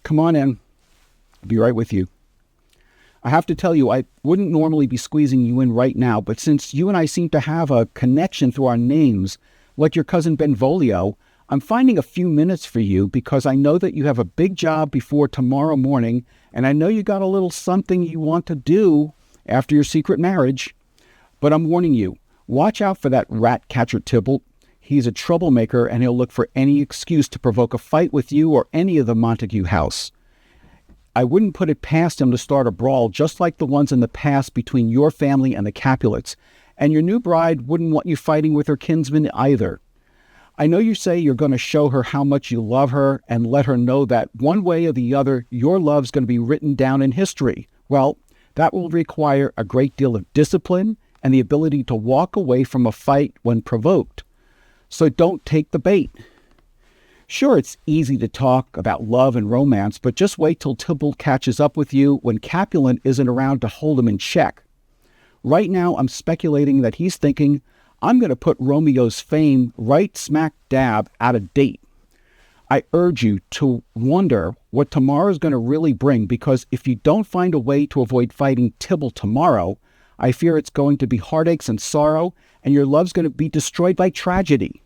Come on in. I'll be right with you. I have to tell you, I wouldn't normally be squeezing you in right now, but since you and I seem to have a connection through our names, like your cousin Benvolio, I'm finding a few minutes for you because I know that you have a big job before tomorrow morning, and I know you got a little something you want to do after your secret marriage. But I'm warning you, watch out for that rat catcher Tybalt. He's a troublemaker, and he'll look for any excuse to provoke a fight with you or any of the Montague house. I wouldn't put it past him to start a brawl just like the ones in the past between your family and the Capulets, and your new bride wouldn't want you fighting with her kinsman either. I know you say you're going to show her how much you love her and let her know that one way or the other, your love's going to be written down in history. Well, that will require a great deal of discipline and the ability to walk away from a fight when provoked. So don't take the bait. Sure, it's easy to talk about love and romance, but just wait till Tybalt catches up with you when Capulet isn't around to hold him in check. Right now, I'm speculating that he's thinking, I'm going to put Romeo's fame right smack dab out of date. I urge you to wonder what tomorrow's going to really bring, because if you don't find a way to avoid fighting Tybalt tomorrow, I fear it's going to be heartaches and sorrow, and your love's going to be destroyed by tragedy.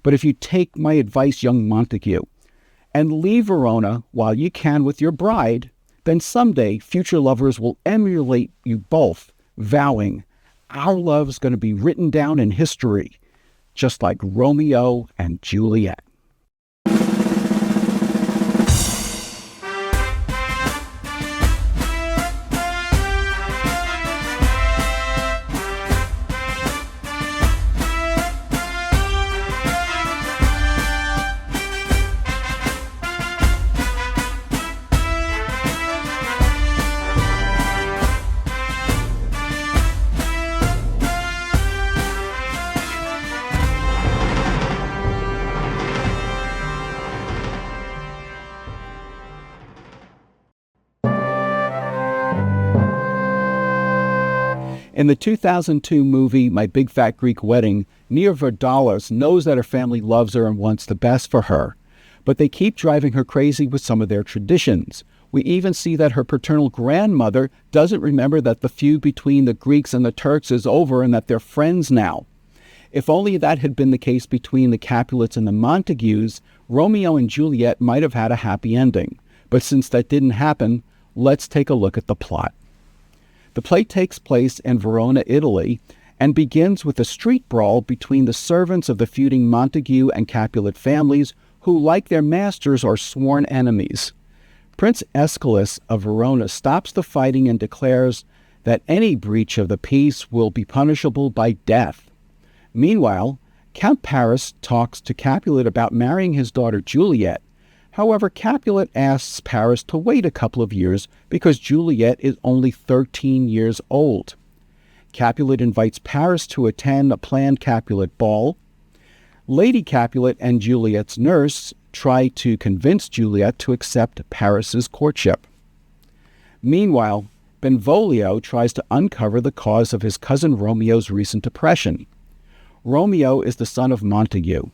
But if you take my advice, young Montague, and leave Verona while you can with your bride, then someday future lovers will emulate you both, vowing, our love's going to be written down in history, just like Romeo and Juliet. In the 2002 movie, My Big Fat Greek Wedding, Nia Vardalos knows that her family loves her and wants the best for her, but they keep driving her crazy with some of their traditions. We even see that her paternal grandmother doesn't remember that the feud between the Greeks and the Turks is over and that they're friends now. If only that had been the case between the Capulets and the Montagues, Romeo and Juliet might have had a happy ending. But since that didn't happen, let's take a look at the plot. The play takes place in Verona, Italy, and begins with a street brawl between the servants of the feuding Montague and Capulet families, who, like their masters, are sworn enemies. Prince Aeschylus of Verona stops the fighting and declares that any breach of the peace will be punishable by death. Meanwhile, Count Paris talks to Capulet about marrying his daughter Juliet. However, Capulet asks Paris to wait a couple of years because Juliet is only 13 years old. Capulet invites Paris to attend a planned Capulet ball. Lady Capulet and Juliet's nurse try to convince Juliet to accept Paris's courtship. Meanwhile, Benvolio tries to uncover the cause of his cousin Romeo's recent depression. Romeo is the son of Montague.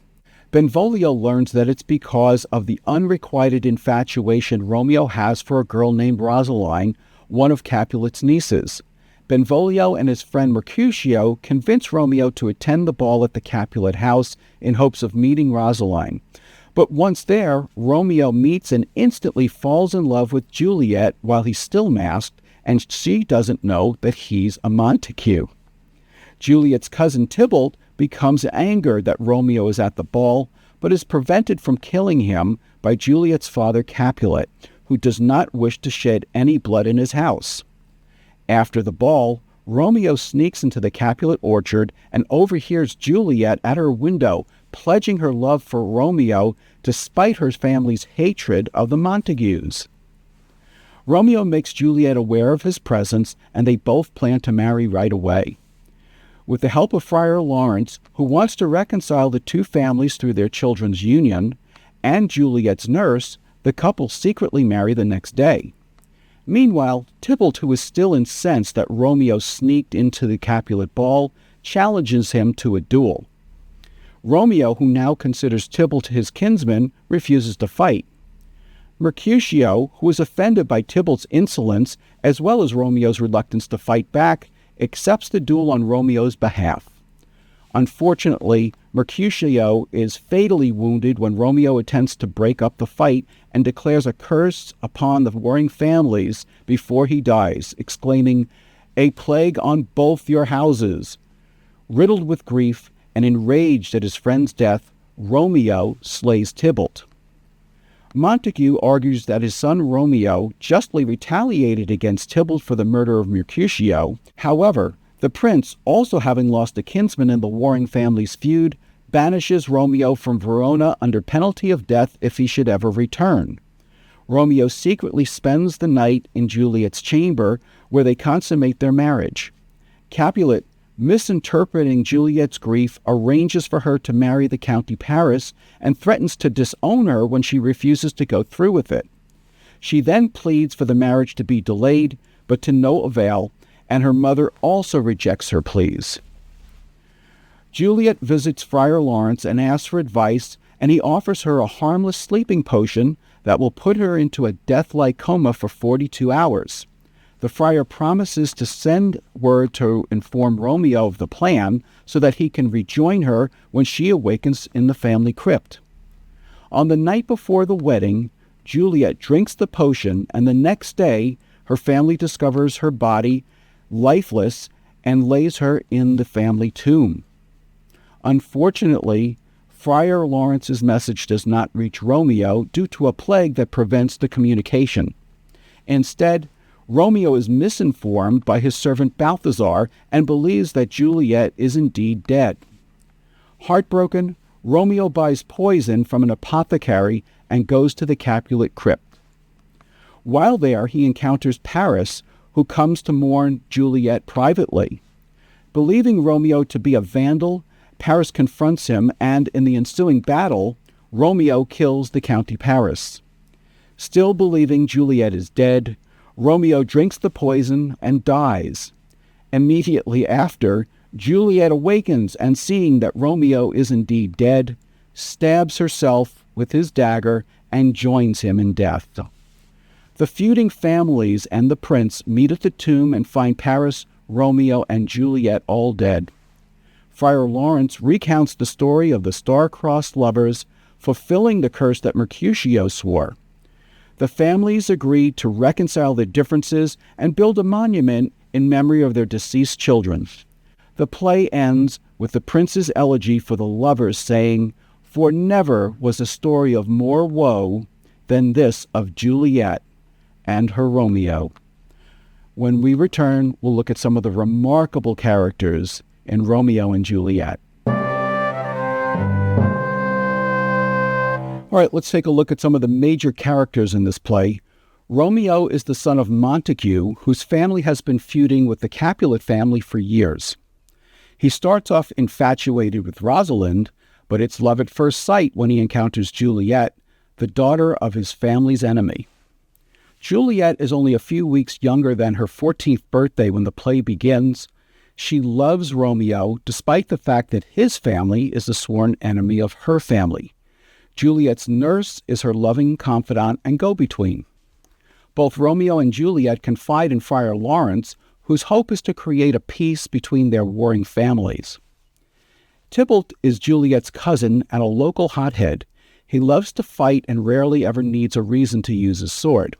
Benvolio learns that it's because of the unrequited infatuation Romeo has for a girl named Rosaline, one of Capulet's nieces. Benvolio and his friend Mercutio convince Romeo to attend the ball at the Capulet house in hopes of meeting Rosaline. But once there, Romeo meets and instantly falls in love with Juliet while he's still masked, and she doesn't know that he's a Montague. Juliet's cousin Tybalt becomes angered that Romeo is at the ball, but is prevented from killing him by Juliet's father Capulet, who does not wish to shed any blood in his house. After the ball, Romeo sneaks into the Capulet orchard and overhears Juliet at her window pledging her love for Romeo despite her family's hatred of the Montagues. Romeo makes Juliet aware of his presence, and they both plan to marry right away. With the help of Friar Lawrence, who wants to reconcile the two families through their children's union, and Juliet's nurse, the couple secretly marry the next day. Meanwhile, Tybalt, who is still incensed that Romeo sneaked into the Capulet ball, challenges him to a duel. Romeo, who now considers Tybalt his kinsman, refuses to fight. Mercutio, who is offended by Tybalt's insolence as well as Romeo's reluctance to fight back, accepts the duel on Romeo's behalf. Unfortunately, Mercutio is fatally wounded when Romeo attempts to break up the fight and declares a curse upon the warring families before he dies, exclaiming, "A plague on both your houses." Riddled with grief and enraged at his friend's death, Romeo slays Tybalt. Montague argues that his son Romeo justly retaliated against Tybalt for the murder of Mercutio. However, the prince, also having lost a kinsman in the warring family's feud, banishes Romeo from Verona under penalty of death if he should ever return. Romeo secretly spends the night in Juliet's chamber, where they consummate their marriage. Capulet, misinterpreting Juliet's grief, arranges for her to marry the Count Paris and threatens to disown her when she refuses to go through with it. She then pleads for the marriage to be delayed, but to no avail, and her mother also rejects her pleas. Juliet visits Friar Lawrence and asks for advice, and he offers her a harmless sleeping potion that will put her into a death-like coma for 42 hours. The friar promises to send word to inform Romeo of the plan so that he can rejoin her when she awakens in the family crypt. On the night before the wedding, Juliet drinks the potion, and the next day her family discovers her body lifeless and lays her in the family tomb. Unfortunately, Friar Lawrence's message does not reach Romeo due to a plague that prevents the communication. Instead, Romeo is misinformed by his servant Balthazar and believes that Juliet is indeed dead. Heartbroken, Romeo buys poison from an apothecary and goes to the Capulet crypt. While there, he encounters Paris, who comes to mourn Juliet privately. Believing Romeo to be a vandal, Paris confronts him, and in the ensuing battle, Romeo kills the Count Paris. Still believing Juliet is dead, Romeo drinks the poison and dies. Immediately after, Juliet awakens and, seeing that Romeo is indeed dead, stabs herself with his dagger and joins him in death. The feuding families and the prince meet at the tomb and find Paris, Romeo, and Juliet all dead. Friar Lawrence recounts the story of the star-crossed lovers, fulfilling the curse that Mercutio swore. The families agreed to reconcile their differences and build a monument in memory of their deceased children. The play ends with the prince's elegy for the lovers saying, "For never was a story of more woe than this of Juliet and her Romeo." When we return, we'll look at some of the remarkable characters in Romeo and Juliet. All right, let's take a look at some of the major characters in this play. Romeo is the son of Montague, whose family has been feuding with the Capulet family for years. He starts off infatuated with Rosalind, but it's love at first sight when he encounters Juliet, the daughter of his family's enemy. Juliet is only a few weeks younger than her 14th birthday when the play begins. She loves Romeo, despite the fact that his family is the sworn enemy of her family. Juliet's nurse is her loving confidant and go-between. Both Romeo and Juliet confide in Friar Lawrence, whose hope is to create a peace between their warring families. Tybalt is Juliet's cousin and a local hothead. He loves to fight and rarely ever needs a reason to use his sword.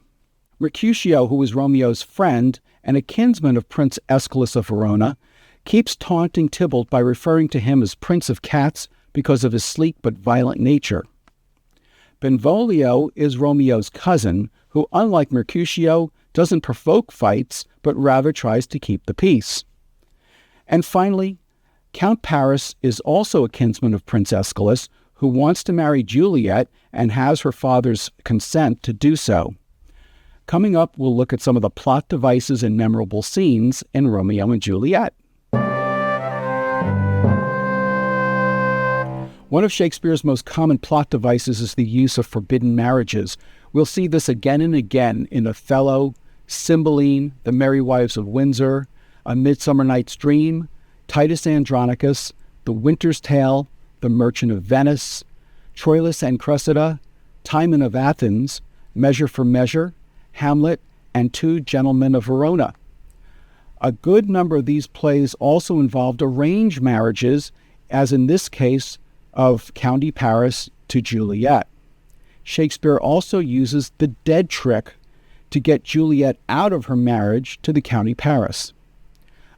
Mercutio, who is Romeo's friend and a kinsman of Prince Aeschylus of Verona, keeps taunting Tybalt by referring to him as Prince of Cats because of his sleek but violent nature. Benvolio is Romeo's cousin, who, unlike Mercutio, doesn't provoke fights, but rather tries to keep the peace. And finally, Count Paris is also a kinsman of Prince Aeschylus, who wants to marry Juliet and has her father's consent to do so. Coming up, we'll look at some of the plot devices and memorable scenes in Romeo and Juliet. One of Shakespeare's most common plot devices is the use of forbidden marriages. We'll see this again and again in Othello, Cymbeline, The Merry Wives of Windsor, A Midsummer Night's Dream, Titus Andronicus, The Winter's Tale, The Merchant of Venice, Troilus and Cressida, Timon of Athens, Measure for Measure, Hamlet, and Two Gentlemen of Verona. A good number of these plays also involved arranged marriages, as in this case of County Paris to Juliet. Shakespeare also uses the dead trick to get Juliet out of her marriage to the County Paris.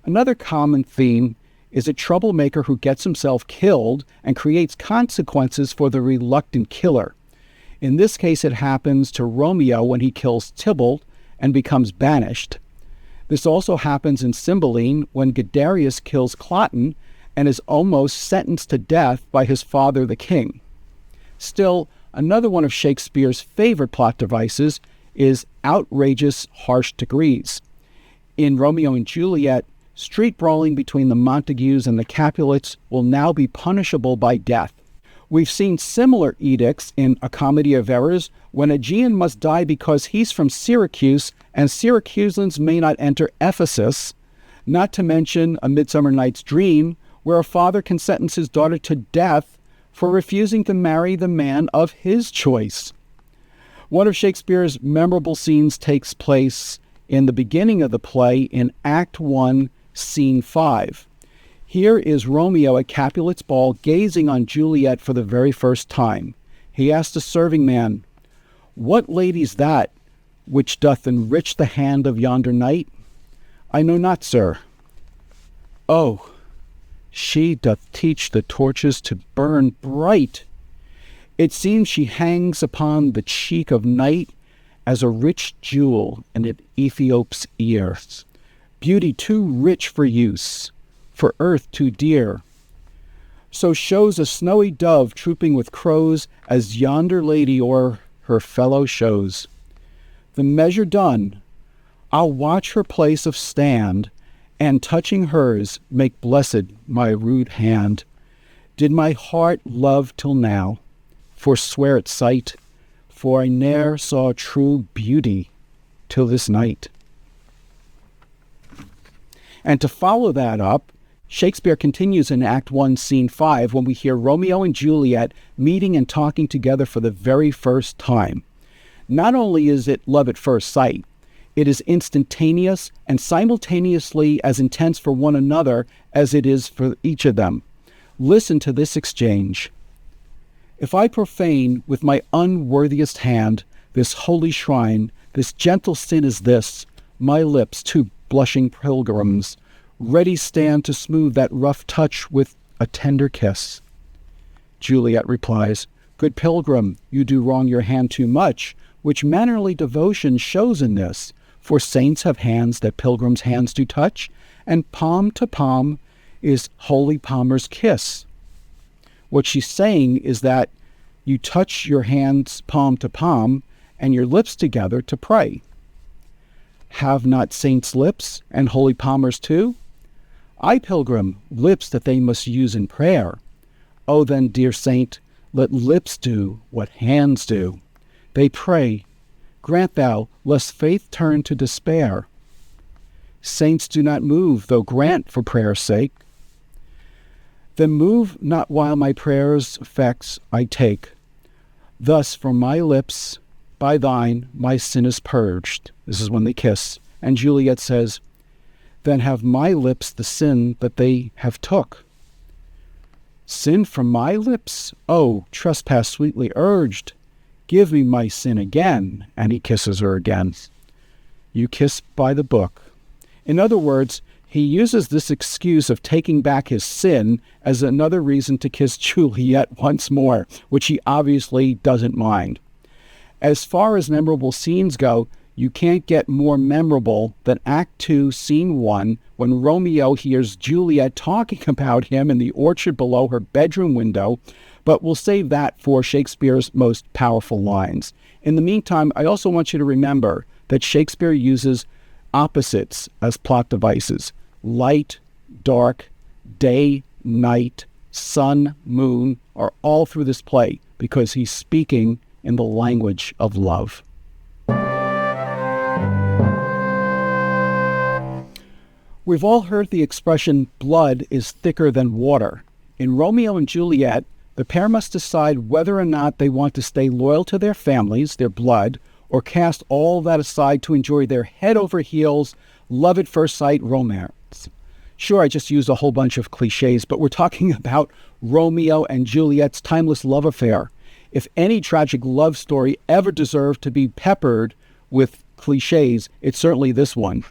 Another common theme is a troublemaker who gets himself killed and creates consequences for the reluctant killer. In this case, it happens to Romeo when he kills Tybalt and becomes banished. This also happens in Cymbeline when Guiderius kills Cloten and is almost sentenced to death by his father, the king. Still, another one of Shakespeare's favorite plot devices is outrageous, harsh degrees. In Romeo and Juliet, street brawling between the Montagues and the Capulets will now be punishable by death. We've seen similar edicts in A Comedy of Errors when Aegeon must die because he's from Syracuse and Syracusans may not enter Ephesus, not to mention A Midsummer Night's Dream, where a father can sentence his daughter to death for refusing to marry the man of his choice. One of Shakespeare's memorable scenes takes place in the beginning of the play in Act 1, Scene 5. Here is Romeo at Capulet's ball gazing on Juliet for the very first time. He asks the serving man, "What lady's that which doth enrich the hand of yonder knight?" "I know not, sir." "Oh, she doth teach the torches to burn bright. It seems she hangs upon the cheek of night as a rich jewel in an Ethiop's ear. Beauty too rich for use, for earth too dear. So shows a snowy dove trooping with crows as yonder lady o'er her fellow shows. The measure done, I'll watch her place of stand, and touching hers make blessed my rude hand. Did my heart love till now, forswear its sight, for I ne'er saw true beauty till this night." And to follow that up, Shakespeare continues in Act 1, Scene 5, when we hear Romeo and Juliet meeting and talking together for the very first time. Not only is it love at first sight, it is instantaneous and simultaneously as intense for one another as it is for each of them. Listen to this exchange. "If I profane with my unworthiest hand this holy shrine, this gentle sin is this, my lips, two blushing pilgrims, ready stand to smooth that rough touch with a tender kiss." Juliet replies, "Good pilgrim, you do wrong your hand too much, which mannerly devotion shows in this. For saints have hands that pilgrims' hands do touch, and palm to palm is holy palmer's kiss." What she's saying is that you touch your hands palm to palm and your lips together to pray. Have not saints lips, and holy palmers too? I, pilgrim, lips that they must use in prayer. Oh, then, dear saint, let lips do what hands do. They pray, grant thou, lest faith turn to despair. Saints do not move, though grant for prayer's sake. Then move not while my prayer's effects I take. Thus from my lips, by thine, my sin is purged. This is when they kiss. And Juliet says, then have my lips the sin that they have took. Sin from my lips? Oh, trespass sweetly urged. Give me my sin again. And he kisses her again. You kiss by the book. In other words, he uses this excuse of taking back his sin as another reason to kiss Juliet once more, which he obviously doesn't mind. As far as memorable scenes go, you can't get more memorable than Act 2, Scene 1, when Romeo hears Juliet talking about him in the orchard below her bedroom window, but we'll save that for Shakespeare's most powerful lines. In the meantime, I also want you to remember that Shakespeare uses opposites as plot devices. Light, dark, day, night, sun, moon are all through this play because he's speaking in the language of love. We've all heard the expression, blood is thicker than water. In Romeo and Juliet, the pair must decide whether or not they want to stay loyal to their families, their blood, or cast all that aside to enjoy their head over heels, love at first sight romance. Sure, I just used a whole bunch of cliches, but we're talking about Romeo and Juliet's timeless love affair. If any tragic love story ever deserved to be peppered with cliches, it's certainly this one.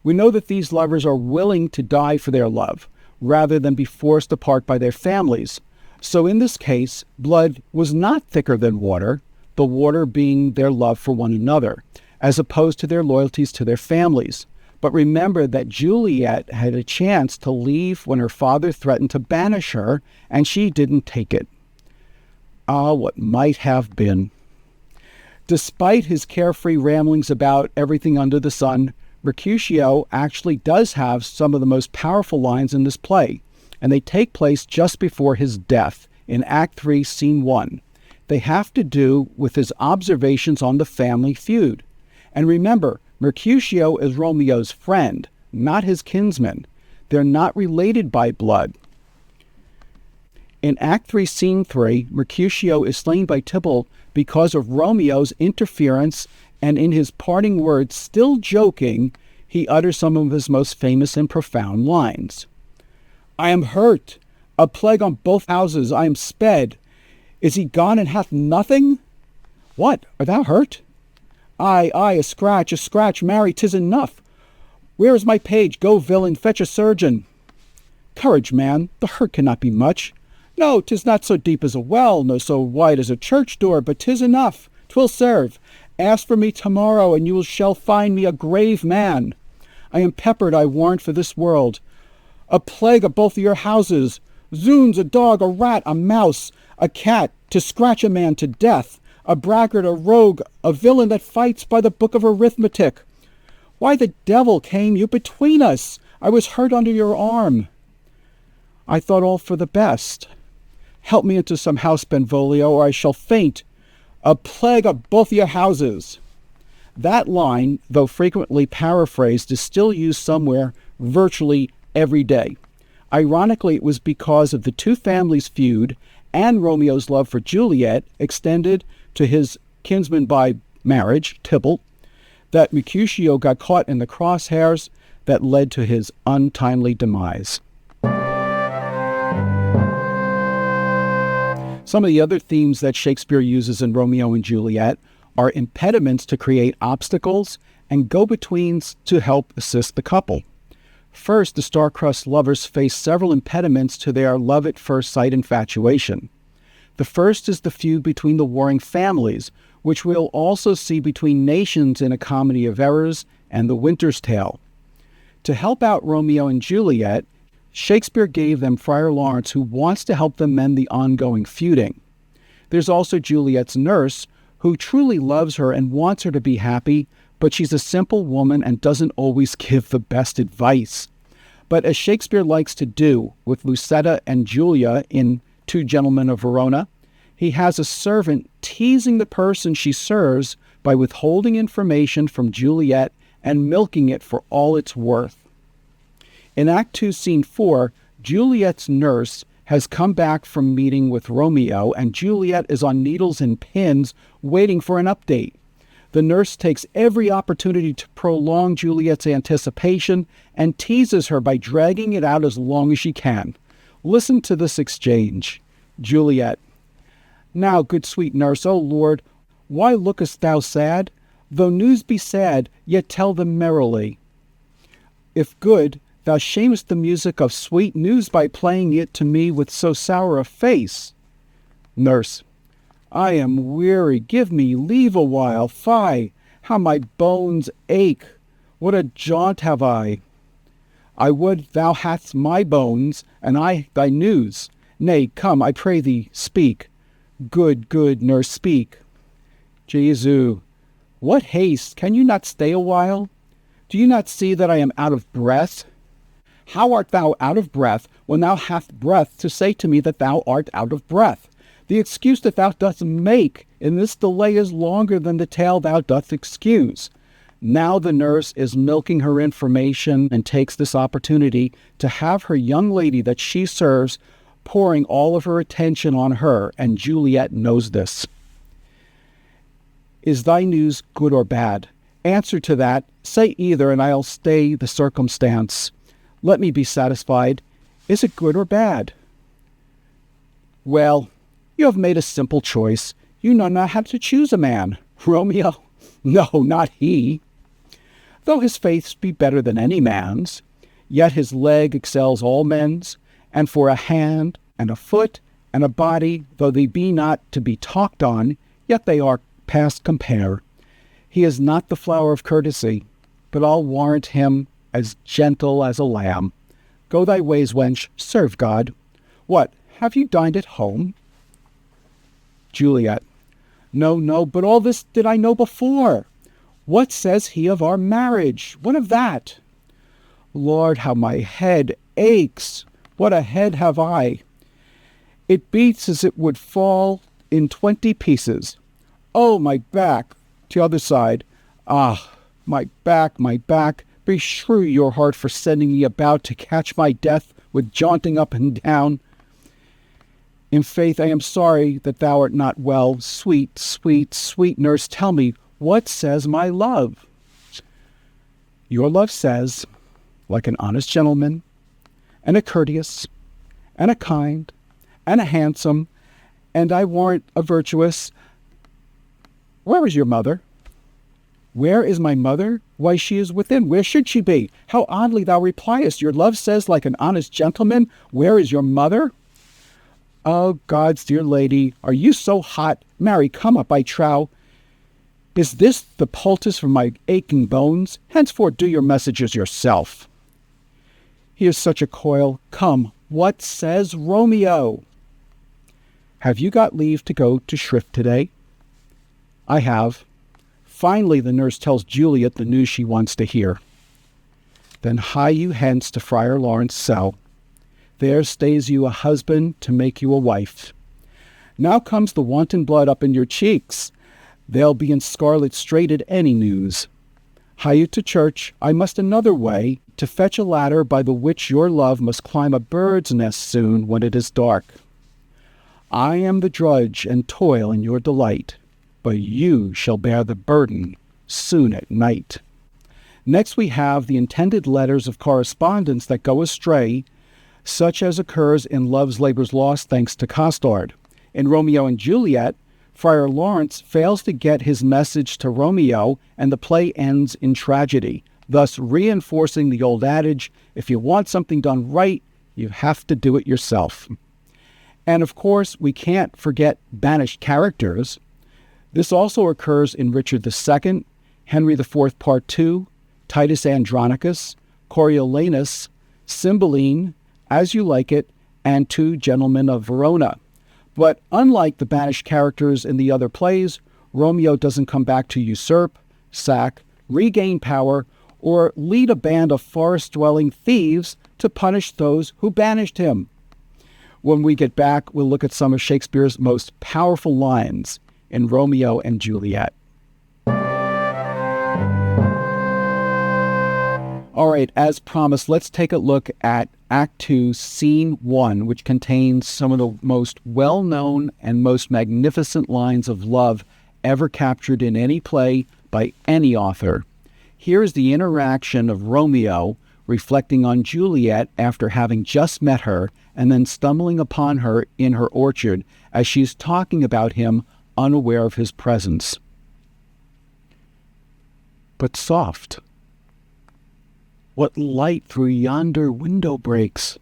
We know that these lovers are willing to die for their love, rather than be forced apart by their families. So in this case, blood was not thicker than water, the water being their love for one another, as opposed to their loyalties to their families. But remember that Juliet had a chance to leave when her father threatened to banish her, and she didn't take it. Ah, what might have been. Despite his carefree ramblings about everything under the sun, Mercutio actually does have some of the most powerful lines in this play, and they take place just before his death in Act 3, Scene 1. They have to do with his observations on the family feud. And remember, Mercutio is Romeo's friend, not his kinsman. They're not related by blood. In Act 3, Scene 3, Mercutio is slain by Tybalt because of Romeo's interference, and in his parting words, still joking, he utters some of his most famous and profound lines. I am hurt, a plague on both houses, I am sped. Is he gone and hath nothing? What, art thou hurt? Ay, a scratch, marry, 'tis enough. Where is my page? Go, villain, fetch a surgeon. Courage, man, the hurt cannot be much. No, 'tis not so deep as a well, nor so wide as a church door, but 'tis enough. 'Twill serve. Ask for me tomorrow, and you shall find me a grave man. I am peppered, I warrant, for this world. A plague of both your houses. Zoons, a dog, a rat, a mouse, a cat, to scratch a man to death. A braggart, a rogue, a villain that fights by the book of arithmetic. Why the devil came you between us? I was hurt under your arm. I thought all for the best. Help me into some house, Benvolio, or I shall faint. A plague of both your houses. That line, though frequently paraphrased, is still used somewhere virtually every day. Ironically, it was because of the two families' feud and Romeo's love for Juliet, extended to his kinsman by marriage, Tybalt, that Mercutio got caught in the crosshairs that led to his untimely demise. Some of the other themes that Shakespeare uses in Romeo and Juliet are impediments to create obstacles and go-betweens to help assist the couple. First, the star-crossed lovers face several impediments to their love-at-first-sight infatuation. The first is the feud between the warring families, which we'll also see between nations in A Comedy of Errors and The Winter's Tale. To help out Romeo and Juliet, Shakespeare gave them Friar Lawrence, who wants to help them mend the ongoing feuding. There's also Juliet's nurse, who truly loves her and wants her to be happy, but she's a simple woman and doesn't always give the best advice. But as Shakespeare likes to do with Lucetta and Julia in Two Gentlemen of Verona, he has a servant teasing the person she serves by withholding information from Juliet and milking it for all it's worth. In Act 2, Scene 4, Juliet's nurse has come back from meeting with Romeo, and Juliet is on needles and pins waiting for an update. The nurse takes every opportunity to prolong Juliet's anticipation and teases her by dragging it out as long as she can. Listen to this exchange. Juliet: Now, good sweet nurse, O Lord, why lookest thou sad? Though news be sad, yet tell them merrily. If good, thou shamest the music of sweet news by playing it to me with so sour a face. Nurse: I am weary, give me leave a while. Fie, how my bones ache! What a jaunt have I! I would thou hadst my bones, and I thy news. Nay, come, I pray thee, speak. Good nurse, speak. Jesu, what haste! Can you not stay a while? Do you not see that I am out of breath? How art thou out of breath, when thou hast breath to say to me that thou art out of breath? The excuse that thou dost make in this delay is longer than the tale thou dost excuse. Now the nurse is milking her information and takes this opportunity to have her young lady that she serves pouring all of her attention on her, and Juliet knows this. Is thy news good or bad? Answer to that, say either, and I'll stay the circumstance. Let me be satisfied. Is it good or bad? Well, you have made a simple choice. You know not how to choose a man. Romeo? No, not he. Though his faith be better than any man's, yet his leg excels all men's, and for a hand, and a foot, and a body, though they be not to be talked on, yet they are past compare. He is not the flower of courtesy, but I'll warrant him as gentle as a lamb. Go thy ways, wench, serve God. What, have you dined at home? Juliet. No, but all this did I know before. What says he of our marriage? What of that? Lord, how my head aches. What a head have I. It beats as it would fall in 20 pieces. Oh, my back. To the other side. Ah, my back. Beshrew your heart for sending me about to catch my death with jaunting up and down. In faith, I am sorry that thou art not well. Sweet, sweet, sweet nurse, tell me, what says my love? Your love says, like an honest gentleman, and a courteous, and a kind, and a handsome, and I warrant a virtuous. Where is your mother? Where is my mother? Why, she is within. Where should she be? How oddly thou repliest. Your love says, like an honest gentleman, where is your mother? Oh, God's dear lady, are you so hot? Marry, come up, I trow. Is this the poultice for my aching bones? Henceforth do your messages yourself. Here's such a coil. Come, what says Romeo? Have you got leave to go to shrift today? I have. Finally, the nurse tells Juliet the news she wants to hear. Then hie you hence to Friar Lawrence's cell. There stays you a husband to make you a wife. Now comes the wanton blood up in your cheeks. They'll be in scarlet straight at any news. Hie you to church. I must another way, to fetch a ladder by the which your love must climb a bird's nest soon when it is dark. I am the drudge and toil in your delight, but you shall bear the burden soon at night. Next we have the intended letters of correspondence that go astray, such as occurs in Love's Labour's Lost thanks to Costard. In Romeo and Juliet, Friar Lawrence fails to get his message to Romeo, and the play ends in tragedy, thus reinforcing the old adage, if you want something done right, you have to do it yourself. And of course, we can't forget banished characters. This also occurs in Richard II, Henry IV Part 2, Titus Andronicus, Coriolanus, Cymbeline, As You Like It, and Two Gentlemen of Verona. But unlike the banished characters in the other plays, Romeo doesn't come back to usurp, sack, regain power, or lead a band of forest-dwelling thieves to punish those who banished him. When we get back, we'll look at some of Shakespeare's most powerful lines in Romeo and Juliet. All right, as promised, let's take a look at Act 2, Scene 1, which contains some of the most well-known and most magnificent lines of love ever captured in any play by any author. Here is the interaction of Romeo reflecting on Juliet after having just met her and then stumbling upon her in her orchard as she's talking about him, unaware of his presence. But soft. What light through yonder window breaks?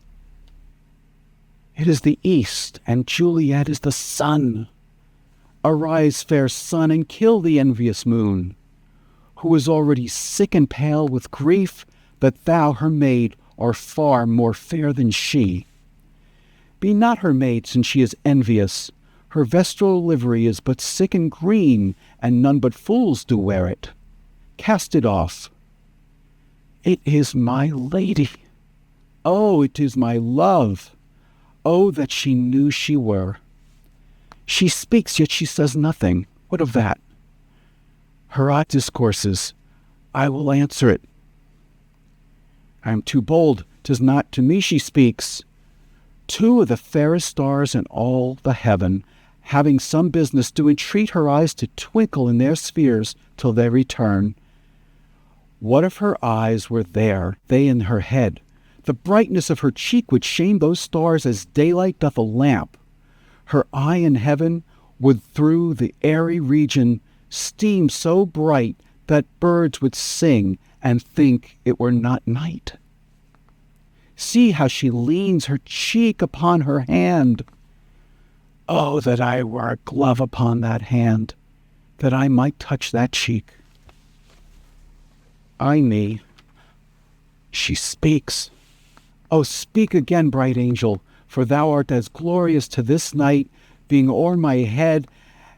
It is the east, and Juliet is the sun. Arise, fair sun, and kill the envious moon, who is already sick and pale with grief that thou, her maid, art far more fair than she. Be not her maid, since she is envious. Her vestal livery is but sick and green, and none but fools do wear it. Cast it off. It is my lady. Oh, it is my love. Oh, that she knew she were. She speaks, yet she says nothing. What of that? Her eye discourses. I will answer it. I am too bold. 'Tis not to me she speaks. Two of the fairest stars in all the heaven having some business, do entreat her eyes to twinkle in their spheres till they return. What if her eyes were there, they in her head? The brightness of her cheek would shame those stars as daylight doth a lamp. Her eye in heaven would through the airy region steam so bright that birds would sing and think it were not night. See how she leans her cheek upon her hand. Oh, that I were a glove upon that hand, that I might touch that cheek. Ay me, she speaks. Oh, speak again, bright angel, for thou art as glorious to this night, being o'er my head,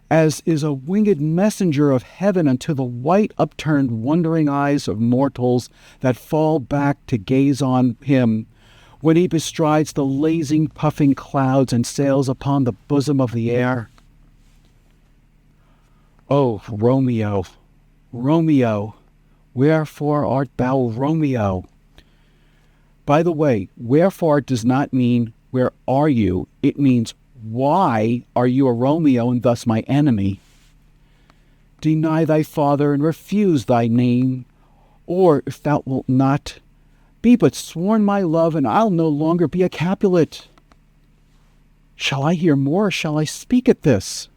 as is a winged messenger of heaven unto the white upturned wondering eyes of mortals that fall back to gaze on him, when he bestrides the lazing, puffing clouds and sails upon the bosom of the air. Oh, Romeo, Romeo, wherefore art thou Romeo? By the way, wherefore does not mean where are you? It means why are you a Romeo and thus my enemy? Deny thy father and refuse thy name, or if thou wilt not, be but sworn my love, and I'll no longer be a Capulet. Shall I hear more, or shall I speak at this?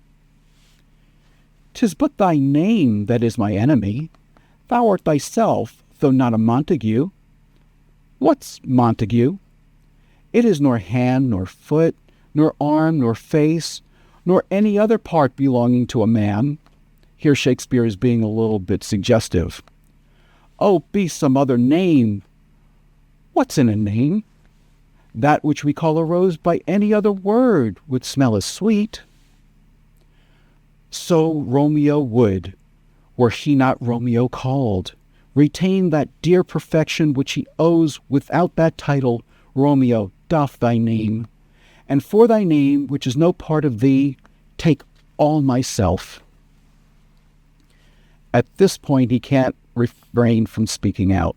'Tis but thy name that is my enemy. Thou art thyself, though not a Montague. What's Montague? It is nor hand, nor foot, nor arm, nor face, nor any other part belonging to a man. Here Shakespeare is being a little bit suggestive. Oh, be some other name. What's in a name? That which we call a rose by any other word would smell as sweet. So Romeo would, were he not Romeo called, retain that dear perfection which he owes without that title. Romeo, doff thy name, and for thy name, which is no part of thee, take all myself. At this point, he can't refrain from speaking out.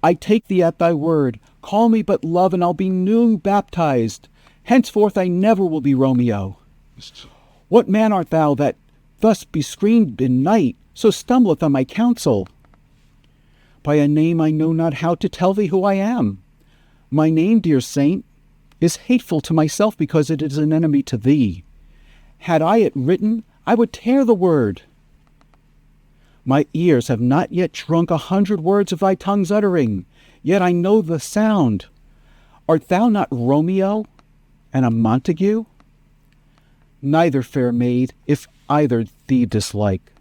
I take thee at thy word. Call me but love, and I'll be new baptized. Henceforth I never will be Romeo. What man art thou that thus bescreened in night, so stumbleth on my counsel? By a name I know not how to tell thee who I am. My name, dear saint, is hateful to myself because it is an enemy to thee. Had I it written, I would tear the word. My ears have not yet drunk 100 words of thy tongue's uttering, yet I know the sound. Art thou not Romeo and a Montague? Neither, fair maid, if either thee dislike.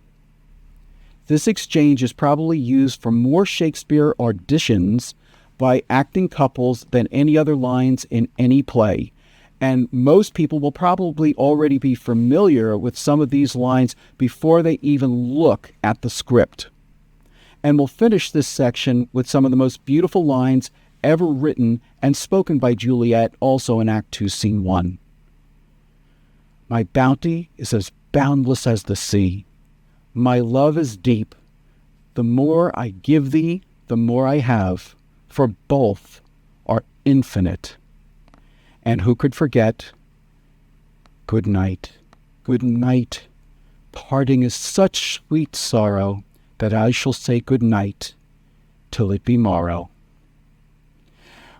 This exchange is probably used for more Shakespeare auditions by acting couples than any other lines in any play. And most people will probably already be familiar with some of these lines before they even look at the script. And we'll finish this section with some of the most beautiful lines ever written and spoken by Juliet, also in Act 2, Scene 1. My bounty is as boundless as the sea. My love is deep. The more I give thee, the more I have, for both are infinite. And who could forget? Good night, good night. Parting is such sweet sorrow that I shall say good night till it be morrow.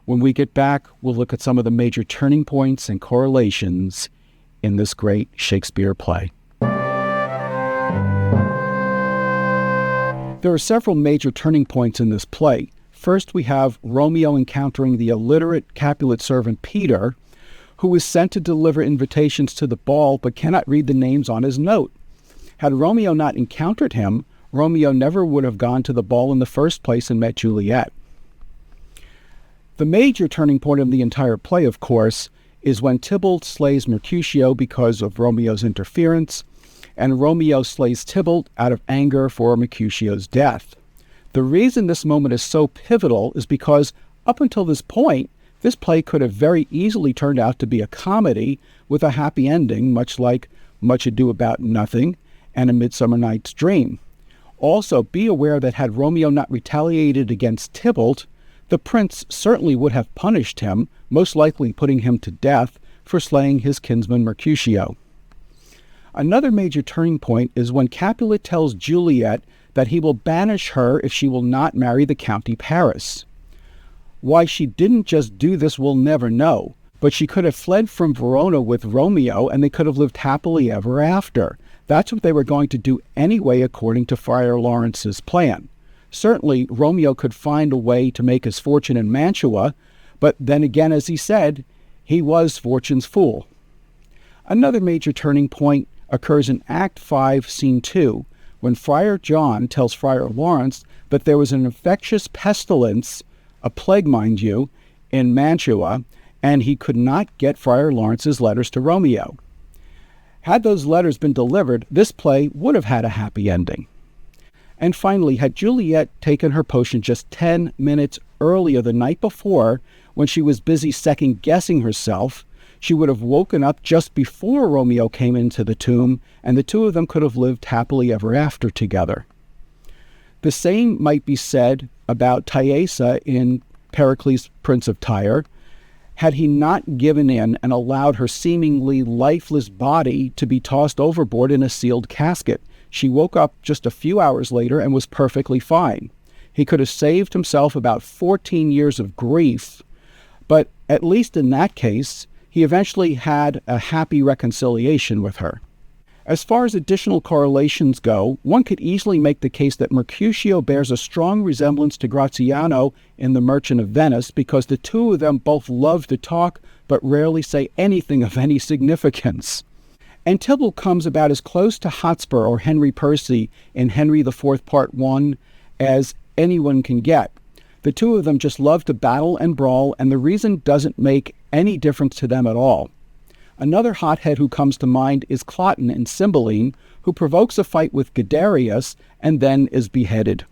When we get back, we'll look at some of the major turning points and correlations in this great Shakespeare play. There are several major turning points in this play. First, we have Romeo encountering the illiterate Capulet servant Peter, who is sent to deliver invitations to the ball but cannot read the names on his note. Had Romeo not encountered him, Romeo never would have gone to the ball in the first place and met Juliet. The major turning point of the entire play, of course, is when Tybalt slays Mercutio because of Romeo's interference, and Romeo slays Tybalt out of anger for Mercutio's death. The reason this moment is so pivotal is because up until this point, this play could have very easily turned out to be a comedy with a happy ending, much like Much Ado About Nothing and A Midsummer Night's Dream. Also, be aware that had Romeo not retaliated against Tybalt, the prince certainly would have punished him, most likely putting him to death for slaying his kinsman Mercutio. Another major turning point is when Capulet tells Juliet that he will banish her if she will not marry the County Paris. Why she didn't just do this we'll never know, but she could have fled from Verona with Romeo and they could have lived happily ever after. That's what they were going to do anyway, according to Friar Lawrence's plan. Certainly, Romeo could find a way to make his fortune in Mantua, but then again, as he said, he was fortune's fool. Another major turning point occurs in Act 5, Scene 2, when Friar John tells Friar Lawrence that there was an infectious pestilence, a plague, mind you, in Mantua, and he could not get Friar Lawrence's letters to Romeo. Had those letters been delivered, this play would have had a happy ending. And finally, had Juliet taken her potion just 10 minutes earlier the night before, when she was busy second-guessing herself, she would have woken up just before Romeo came into the tomb, and the two of them could have lived happily ever after together. The same might be said about Thaisa in Pericles, Prince of Tyre, had he not given in and allowed her seemingly lifeless body to be tossed overboard in a sealed casket. She woke up just a few hours later and was perfectly fine. He could have saved himself about 14 years of grief, but at least in that case, he eventually had a happy reconciliation with her. As far as additional correlations go, one could easily make the case that Mercutio bears a strong resemblance to Gratiano in The Merchant of Venice because the two of them both love to talk but rarely say anything of any significance. And Tybalt comes about as close to Hotspur or Henry Percy in Henry IV Part 1 as anyone can get. The two of them just love to battle and brawl, and the reason doesn't make any difference to them at all. Another hothead who comes to mind is Cloten in Cymbeline, who provokes a fight with Guiderius and then is beheaded.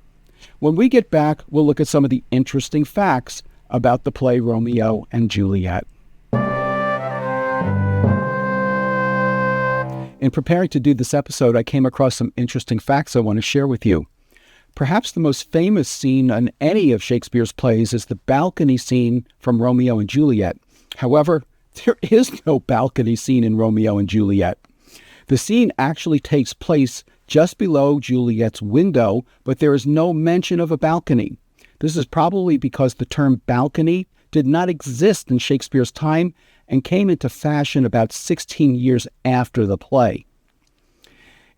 When we get back, we'll look at some of the interesting facts about the play Romeo and Juliet. In preparing to do this episode, I came across some interesting facts I want to share with you. Perhaps the most famous scene in any of Shakespeare's plays is the balcony scene from Romeo and Juliet. However, there is no balcony scene in Romeo and Juliet. The scene actually takes place just below Juliet's window, but there is no mention of a balcony. This is probably because the term balcony did not exist in Shakespeare's time and came into fashion about 16 years after the play.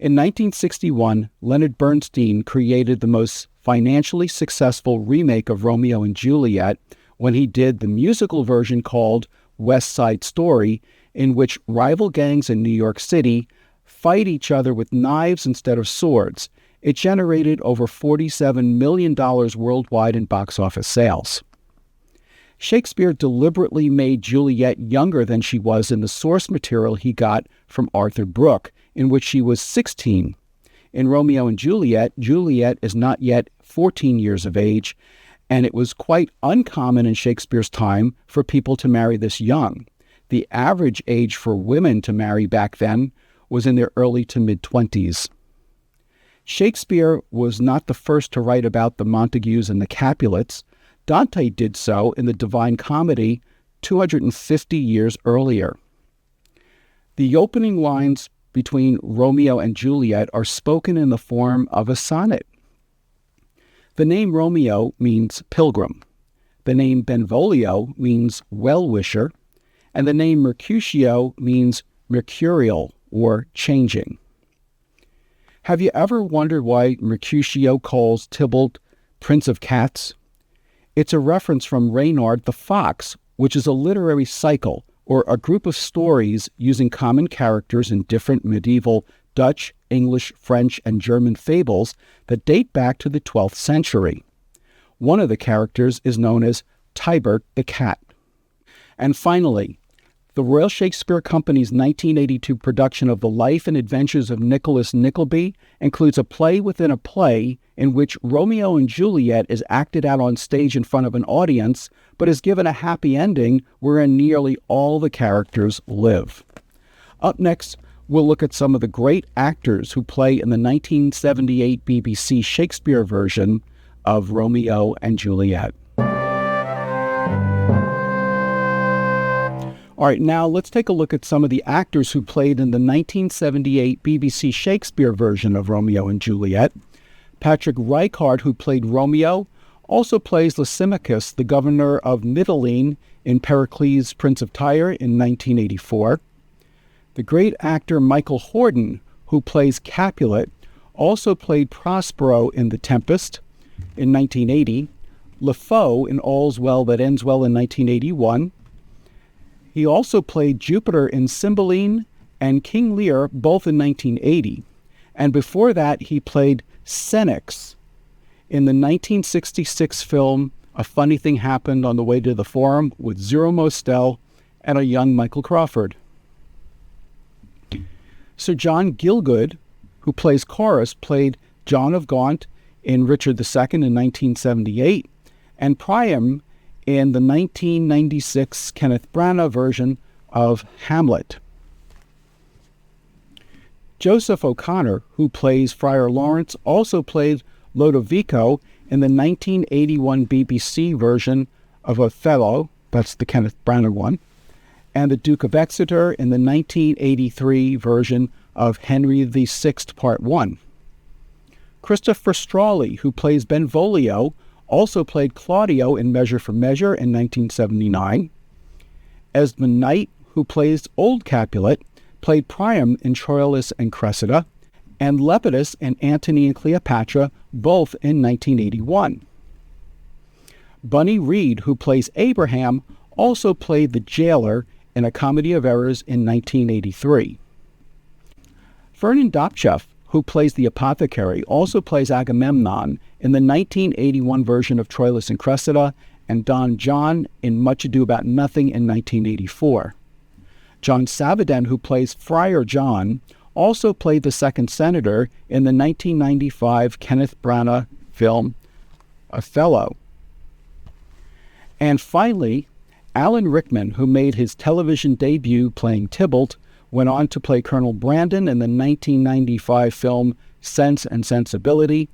In 1961, Leonard Bernstein created the most financially successful remake of Romeo and Juliet when he did the musical version called West Side Story, in which rival gangs in New York City fight each other with knives instead of swords. It generated over $47 million worldwide in box office sales. Shakespeare deliberately made Juliet younger than she was in the source material he got from Arthur Brooke, in which she was 16. In Romeo and Juliet, Juliet is not yet 14 years of age, and it was quite uncommon in Shakespeare's time for people to marry this young. The average age for women to marry back then was in their early to mid-20s. Shakespeare was not the first to write about the Montagues and the Capulets. Dante did so in the Divine Comedy 250 years earlier. The opening lines between Romeo and Juliet are spoken in the form of a sonnet. The name Romeo means pilgrim. The name Benvolio means well-wisher. And the name Mercutio means mercurial or changing. Have you ever wondered why Mercutio calls Tybalt Prince of Cats? It's a reference from Reynard the Fox, which is a literary cycle or a group of stories using common characters in different medieval Dutch, English, French, and German fables that date back to the 12th century. One of the characters is known as Tybert the Cat. And finally, the Royal Shakespeare Company's 1982 production of The Life and Adventures of Nicholas Nickleby includes a play within a play in which Romeo and Juliet is acted out on stage in front of an audience, but is given a happy ending wherein nearly all the characters live. Up next, we'll look at some of the great actors who play in the 1978 BBC Shakespeare version of Romeo and Juliet. All right, now let's take a look at some of the actors who played in the 1978 BBC Shakespeare version of Romeo and Juliet. Patrick Reichard, who played Romeo, also plays Lysimachus, the governor of Mytilene, in Pericles, Prince of Tyre in 1984. The great actor Michael Hordern, who plays Capulet, also played Prospero in The Tempest in 1980, LeFou in All's Well That Ends Well in 1981. He also played Jupiter in Cymbeline and King Lear, both in 1980. And before that, he played Senex in the 1966 film A Funny Thing Happened on the Way to the Forum with Zero Mostel and a young Michael Crawford. Sir John Gielgud, who plays Chorus, played John of Gaunt in Richard II in 1978, and Priam in the 1996 Kenneth Branagh version of Hamlet. Joseph O'Connor, who plays Friar Lawrence, also played Lodovico in the 1981 BBC version of Othello, that's the Kenneth Branagh one, and the Duke of Exeter in the 1983 version of Henry VI Part 1. Christopher Strawley, who plays Benvolio, also played Claudio in Measure for Measure in 1979. Esmond Knight, who plays Old Capulet, played Priam in Troilus and Cressida, and Lepidus in Antony and Cleopatra, both in 1981. Bunny Reed, who plays Abraham, also played the jailer in A Comedy of Errors in 1983. Vernon Dobchev, who plays the apothecary, also plays Agamemnon in the 1981 version of Troilus and Cressida, and Don John in Much Ado About Nothing in 1984. John Savaden, who plays Friar John, also played the second senator in the 1995 Kenneth Branagh film Othello. And finally, Alan Rickman, who made his television debut playing Tybalt, went on to play Colonel Brandon in the 1995 film Sense and Sensibility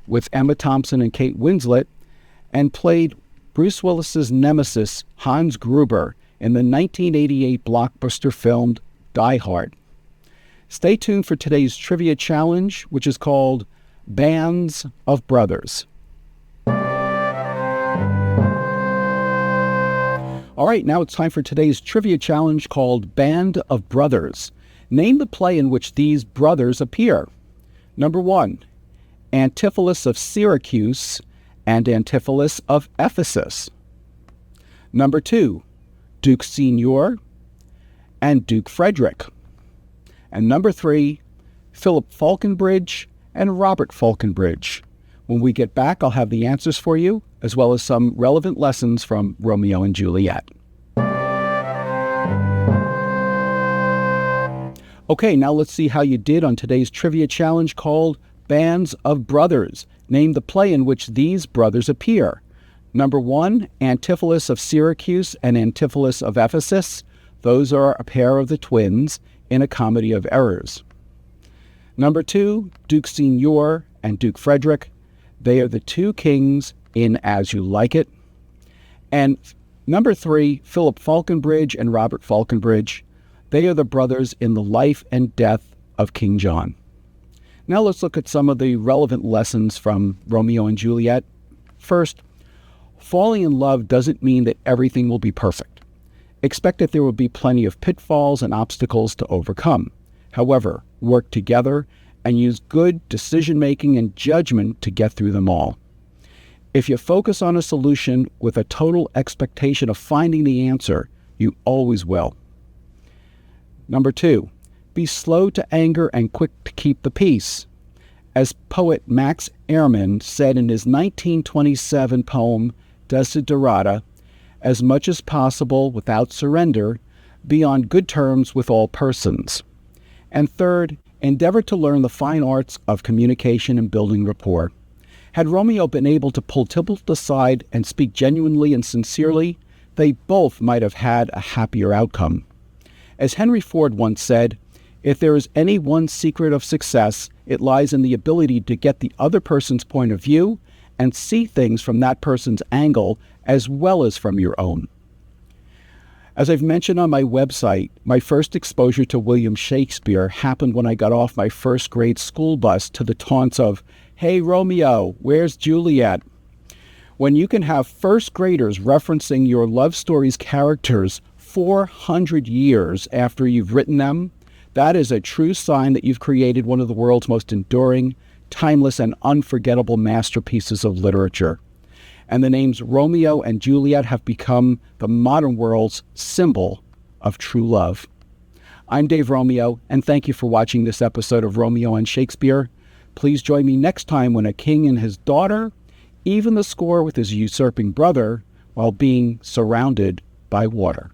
with Emma Thompson and Kate Winslet, and played Bruce Willis's nemesis, Hans Gruber, in the 1988 blockbuster film Die Hard. Stay tuned for today's trivia challenge, which is called Bands of Brothers. All right, now it's time for today's trivia challenge called Band of Brothers. Name the play in which these brothers appear. Number 1, Antipholus of Syracuse and Antipholus of Ephesus. Number 2, Duke Senior and Duke Frederick. And number 3, Philip Falconbridge and Robert Falconbridge. When we get back, I'll have the answers for you, as well as some relevant lessons from Romeo and Juliet. Okay, now let's see how you did on today's trivia challenge called Bands of Brothers. Name the play in which these brothers appear. Number 1, Antipholus of Syracuse and Antipholus of Ephesus. Those are a pair of the twins in A Comedy of Errors. Number 2, Duke Senior and Duke Frederick. They are the two kings in As You Like It. And number 3, Philip Falconbridge and Robert Falconbridge. They are the brothers in The Life and Death of King John. Now let's look at some of the relevant lessons from Romeo and Juliet. First, falling in love doesn't mean that everything will be perfect. Expect that there will be plenty of pitfalls and obstacles to overcome. However, work together and use good decision-making and judgment to get through them all. If you focus on a solution with a total expectation of finding the answer, you always will. Number 2, be slow to anger and quick to keep the peace. As poet Max Ehrmann said in his 1927 poem, Desiderata, as much as possible without surrender, be on good terms with all persons. And third, endeavor to learn the fine arts of communication and building rapport. Had Romeo been able to pull Tybalt aside and speak genuinely and sincerely, they both might have had a happier outcome. As Henry Ford once said, if there is any one secret of success, it lies in the ability to get the other person's point of view and see things from that person's angle as well as from your own. As I've mentioned on my website, my first exposure to William Shakespeare happened when I got off my first grade school bus to the taunts of, "Hey, Romeo, where's Juliet?" When you can have first graders referencing your love story's characters 400 years after you've written them, that is a true sign that you've created one of the world's most enduring, timeless, and unforgettable masterpieces of literature. And the names Romeo and Juliet have become the modern world's symbol of true love. I'm Dave Romeo, and thank you for watching this episode of Romeo and Shakespeare. Please join me next time when a king and his daughter even the score with his usurping brother while being surrounded by water.